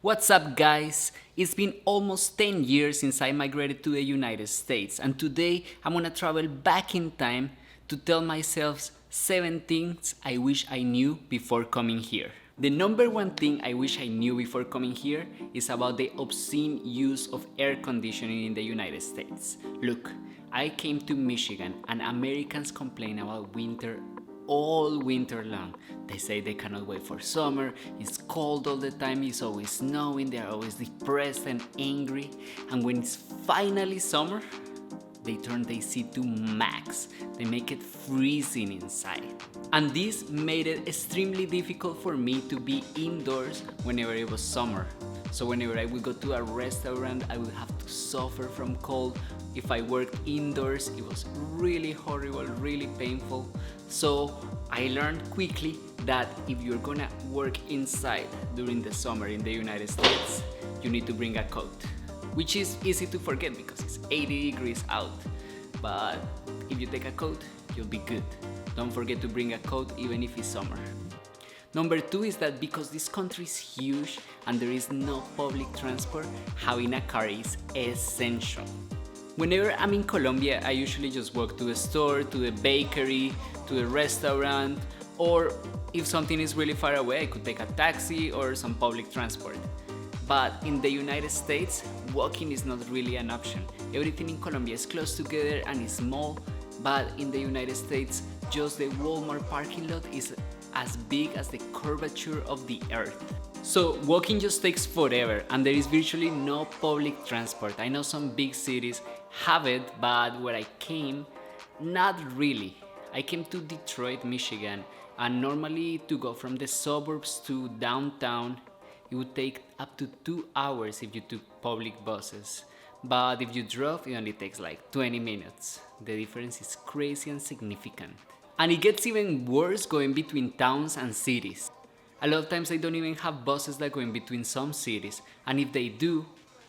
What's up, guys? It's been almost 10 years since I migrated to the United States, and today I'm gonna travel back in time to tell myself 7 things I wish I knew before coming here. The number one thing I wish I knew before coming here is about the obscene use of air conditioning in the United States. Look, I came to Michigan and Americans complain about winter all winter long. They say they cannot wait for summer, it's cold all the time, it's always snowing, they're always depressed and angry, and when it's finally summer, they turn the AC to max. They make it freezing inside. And this made it extremely difficult for me to be indoors whenever it was summer. So whenever I would go to a restaurant, I would have to suffer from cold. If I worked indoors, it was really horrible, really painful. So I learned quickly that if you're gonna work inside during the summer in the United States, you need to bring a coat, which is easy to forget because it's 80 degrees out. But if you take a coat, you'll be good. Don't forget to bring a coat even if it's summer. Number 2 is that because this country is huge and there is no public transport, having a car is essential. Whenever I'm in Colombia, I usually just walk to the store, to the bakery, to the restaurant, or if something is really far away, I could take a taxi or some public transport. But in the United States, walking is not really an option. Everything in Colombia is close together and is small, but in the United States, just the Walmart parking lot is as big as the curvature of the earth. So walking just takes forever and there is virtually no public transport. I know some big cities have it, but where I came, not really. I came to Detroit, Michigan, and normally to go from the suburbs to downtown, it would take up to 2 hours if you took public buses. But if you drove, it only takes like 20 minutes. The difference is crazy and significant. And it gets even worse going between towns and cities. A lot of times they don't even have buses that go in between some cities, and if they do,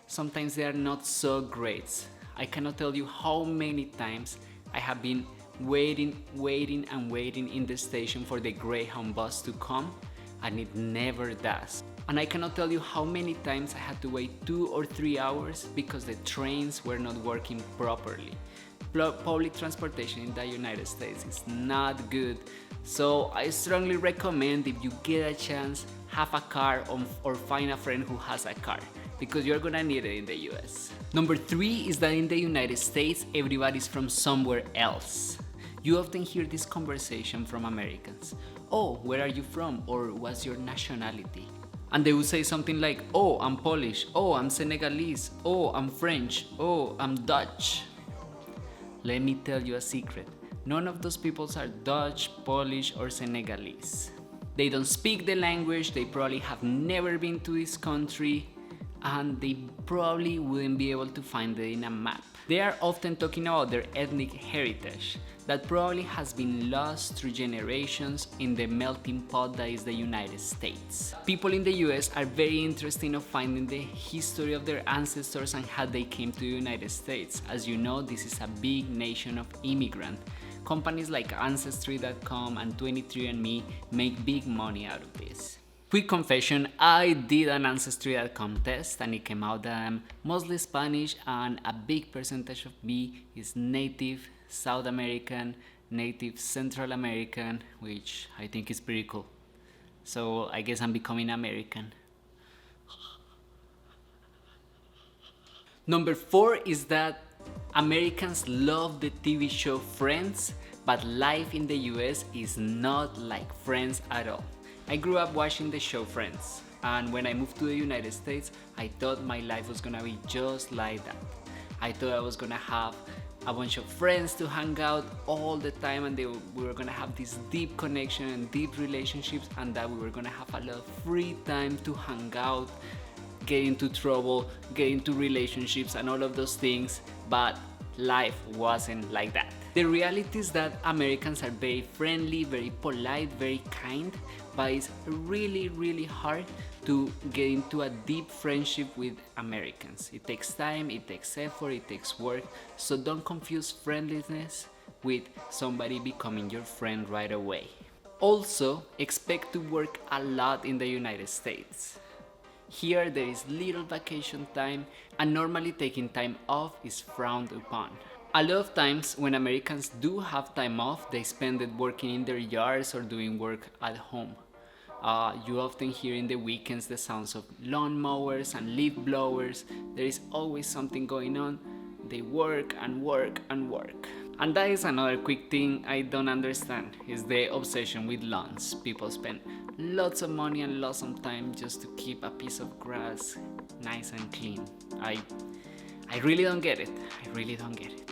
sometimes they are not so great. I cannot tell you how many times I have been waiting in the station for the Greyhound bus to come, and it never does. And I cannot tell you how many times I had to wait 2 or 3 hours because the trains were not working properly. Public transportation in the United States is not good, so I strongly recommend, if you get a chance, have a car or find a friend who has a car, because you're gonna need it in the US. Number 3 is that in the United States, everybody's from somewhere else. You often hear this conversation from Americans. Oh, where are you from? Or what's your nationality? And they will say something like, oh, I'm Polish, oh, I'm Senegalese, oh, I'm French, oh, I'm Dutch. Let me tell you a secret. None of those peoples are Dutch, Polish, or Senegalese. They don't speak the language, they probably have never been to this country, and they probably wouldn't be able to find it in a map. They are often talking about their ethnic heritage that probably has been lost through generations in the melting pot that is the United States. People in the US are very interested in finding the history of their ancestors and how they came to the United States. As you know, this is a big nation of immigrants. Companies like Ancestry.com and 23andMe make big money out of this. Quick confession, I did an Ancestry.com test and it came out that I'm mostly Spanish and a big percentage of me is native South American, native Central American, which I think is pretty cool. So I guess I'm becoming American. Number 4 is that Americans love the TV show Friends, but life in the US is not like Friends at all. I grew up watching the show Friends, and when I moved to the United States, I thought my life was gonna be just like that. I thought I was gonna have a bunch of friends to hang out all the time, and we were gonna have this deep connection and deep relationships, and that we were gonna have a lot of free time to hang out, get into trouble, get into relationships and all of those things, but life wasn't like that. The reality is that Americans are very friendly, very polite, very kind, but it's really hard to get into a deep friendship with Americans. It takes time, it takes effort, it takes work, so don't confuse friendliness with somebody becoming your friend right away. Also, expect to work a lot in the United States. Here there is little vacation time, and normally taking time off is frowned upon. A lot of times when Americans do have time off, they spend it working in their yards or doing work at home. You often hear in the weekends the sounds of lawn mowers and leaf blowers. There is always something going on. They work and work and work. And that is another quick thing I don't understand, is the obsession with lawns. People spend lots of money and lots of time just to keep a piece of grass nice and clean. I really don't get it. I really don't get it.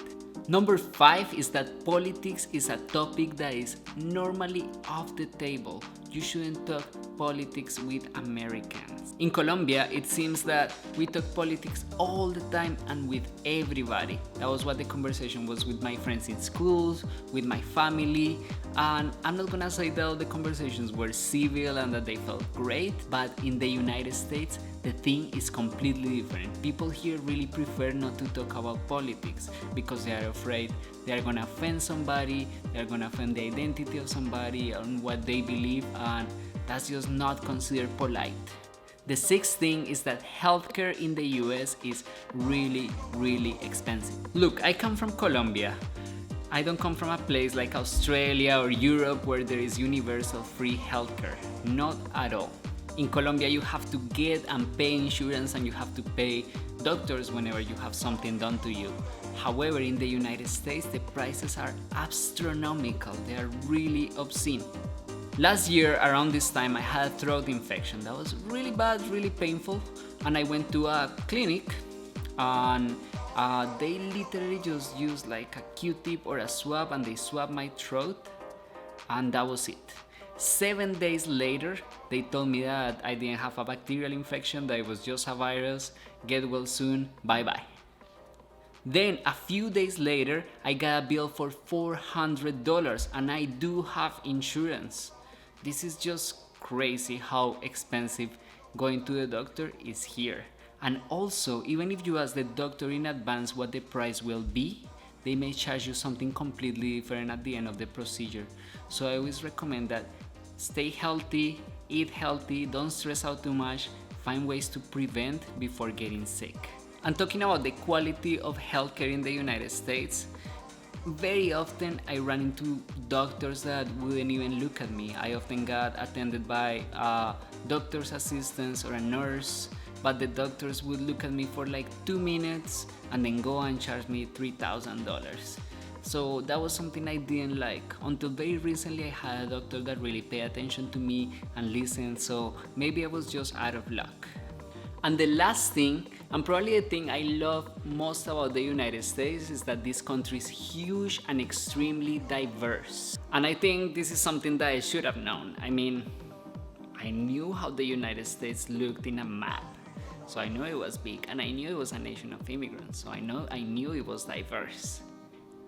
Number 5 is that politics is a topic that is normally off the table. You shouldn't talk politics with Americans. In Colombia, it seems that we talk politics all the time and with everybody. That was what the conversation was with my friends in schools, with my family, and I'm not gonna say that all the conversations were civil and that they felt great, but in the United States, the thing is completely different. People here really prefer not to talk about politics because they are afraid they are gonna offend somebody, they are gonna offend the identity of somebody and what they believe, and that's just not considered polite. The 6th thing is that healthcare in the US is really, really expensive. Look, I come from Colombia. I don't come from a place like Australia or Europe where there is universal free healthcare. Not at all. In Colombia, you have to get and pay insurance and you have to pay doctors whenever you have something done to you. However, in the United States, the prices are astronomical. They are really obscene. Last year, around this time, I had a throat infection that was really bad, really painful, and I went to a clinic and they literally just used like a Q-tip or a swab and they swabbed my throat and that was it. 7 days later, they told me that I didn't have a bacterial infection, that it was just a virus, get well soon, bye bye. Then a few days later, I got a bill for $400 and I do have insurance. This is just crazy how expensive going to the doctor is here. And also, even if you ask the doctor in advance what the price will be, they may charge you something completely different at the end of the procedure. So I always recommend that stay healthy, eat healthy, don't stress out too much, find ways to prevent before getting sick. And talking about the quality of healthcare in the United States, very often I run into doctors that wouldn't even look at me. I often got attended by a doctor's assistants or a nurse, but the doctors would look at me for like 2 minutes and then go and charge me $3,000. So that was something I didn't like. Until very recently I had a doctor that really paid attention to me and listened, so maybe I was just out of luck. And the last thing, and probably the thing I love most about the United States, is that this country is huge and extremely diverse. And I think this is something that I should have known. I mean, I knew how the United States looked in a map. So I knew it was big and I knew it was a nation of immigrants. So I knew it was diverse.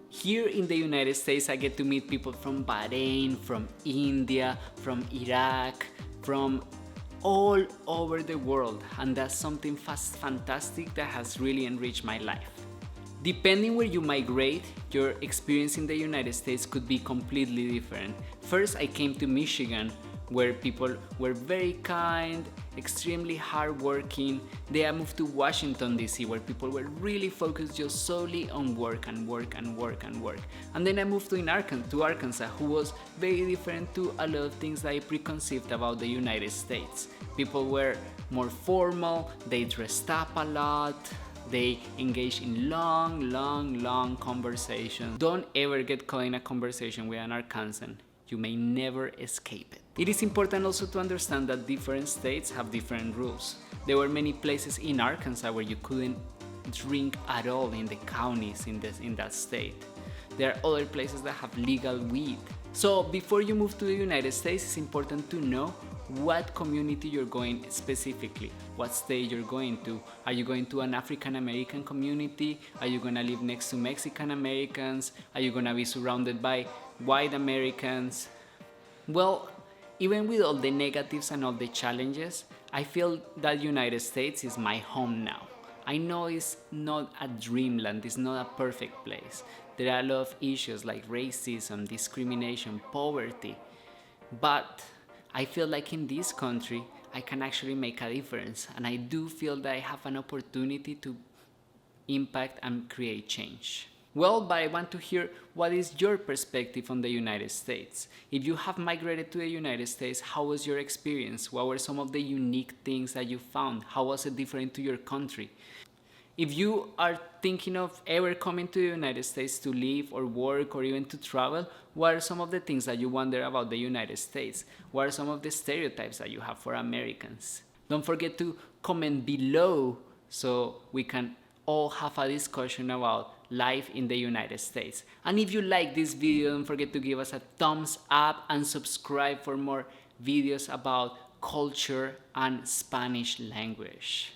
Here in the United States, I get to meet people from Bahrain, from India, from Iraq, from all over the world, and that's something fantastic that has really enriched my life. Depending where you migrate, your experience in the United States could be completely different. First, I came to Michigan, where people were very kind, extremely hardworking. Then I moved to Washington DC, where people were really focused just solely on work and work and work and work. And then I moved to Arkansas, who was very different to a lot of things that I preconceived about the United States. People were more formal, they dressed up a lot, they engaged in long conversations. Don't ever get caught in a conversation with an Arkansan. You may never escape it. It is important also to understand that different states have different rules. There were many places in Arkansas where you couldn't drink at all in the counties in that state. There are other places that have legal weed. So before you move to the United States, it's important to know what community you're going specifically, what state you're going to. Are you going to an African American community? Are you going to live next to Mexican Americans? Are you going to be surrounded by white Americans? Well, even with all the negatives and all the challenges, I feel that United States is my home now. I know it's not a dreamland, it's not a perfect place. There are a lot of issues like racism, discrimination, poverty, but I feel like in this country, I can actually make a difference. And I do feel that I have an opportunity to impact and create change. Well, but I want to hear what is your perspective on the United States. If you have migrated to the United States, how was your experience? What were some of the unique things that you found? How was it different to your country? If you are thinking of ever coming to the United States to live or work or even to travel, what are some of the things that you wonder about the United States? What are some of the stereotypes that you have for Americans? Don't forget to comment below so we can all have a discussion about life in the United States. And if you like this video, don't forget to give us a thumbs up and subscribe for more videos about culture and Spanish language.